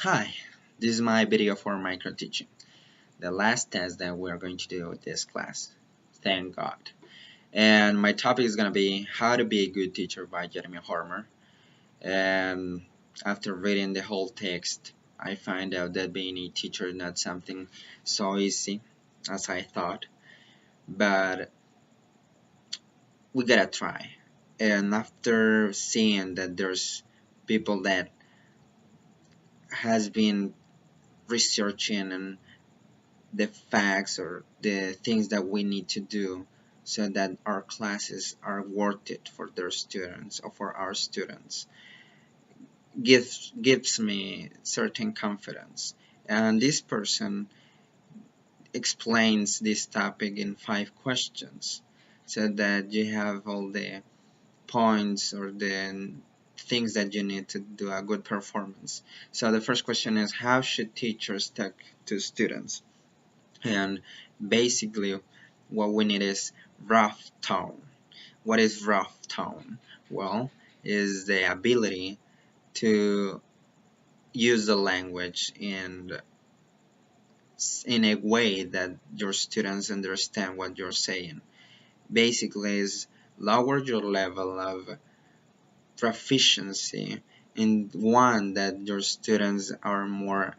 Hi, this is my video for micro teaching, the last test that we are going to do with this class. Thank God. And my topic is going to be How to Be a Good Teacher by Jeremy Hormer. And after reading the whole text, I find out that being a teacher is not something so easy as I thought, but we gotta try. And after seeing that there's people that has been researching and the facts or the things that we need to do so that our classes are worth it for their students or for our students gives me certain confidence. And this person explains this topic in 5 questions so that you have all the points or the things that you need to do a good performance. So the first question is, how should teachers talk to students? And basically what we need is rough tone. What is rough tone? Well, is the ability to use the language in a way that your students understand what you're saying. Basically is lower your level of proficiency in one that your students are more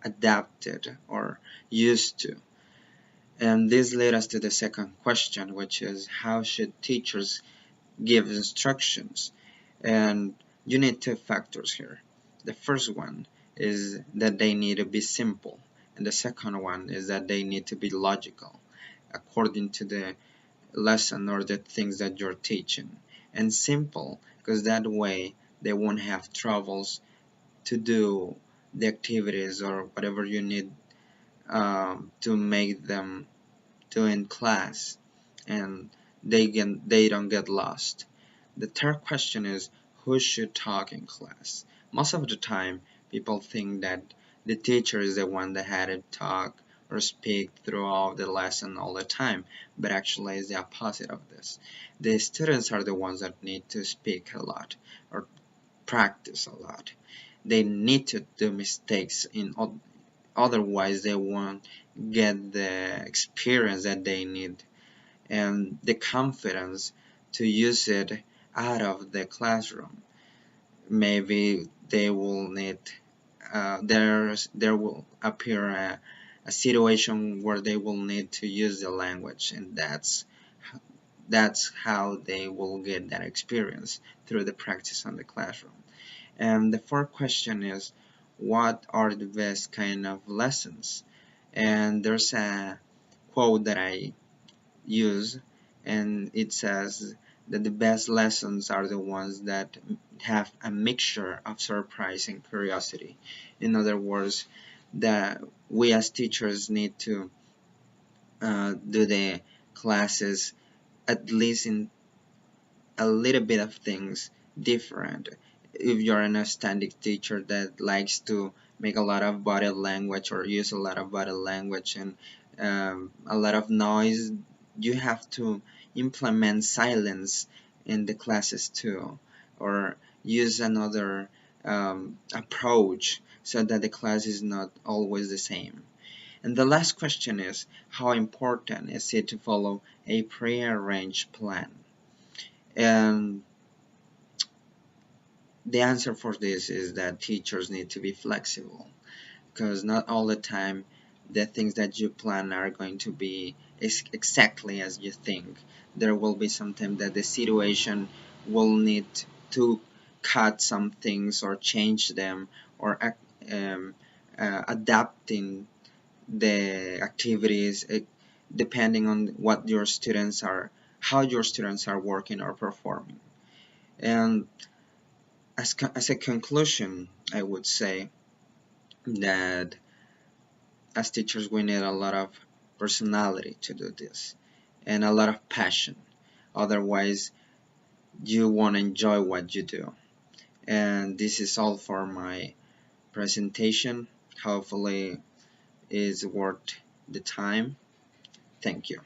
adapted or used to. And this led us to the second question, which is how should teachers give instructions? And you need 2 factors here. The first one is that they need to be simple, and the second one is that they need to be logical according to the lesson or the things that you're teaching. And simple, because that way they won't have troubles to do the activities or whatever you need to make them do in class, and they don't get lost. The third question is, who should talk in class? Most of the time people think that the teacher is the one that had to talk or speak throughout the lesson all the time, but actually it's the opposite of this. The students are the ones that need to speak a lot or practice a lot. They need to do mistakes, otherwise they won't get the experience that they need and the confidence to use it out of the classroom. Maybe they will need there will appear a situation where they will need to use the language, and that's how they will get that experience through the practice on the classroom. And the fourth question is, what are the best kind of lessons? And there's a quote that I use, and it says that the best lessons are the ones that have a mixture of surprise and curiosity. In other words, that we as teachers need to do the classes at least in a little bit of things different. If you're an outstanding teacher that likes to make a lot of body language or use a lot of body language and a lot of noise, you have to implement silence in the classes too, or use another approach so that the class is not always the same. And the last question is, how important is it to follow a prearranged plan? And the answer for this is that teachers need to be flexible, because not all the time the things that you plan are going to be exactly as you think. There will be some time that the situation will need to cut some things or change them or um, adapting the activities depending on what your students are, how your students are working or performing. And as a conclusion, I would say that as teachers we need a lot of personality to do this and a lot of passion. Otherwise, you won't enjoy what you do. And this is all for my presentation. Hopefully, it's worth the time. Thank you.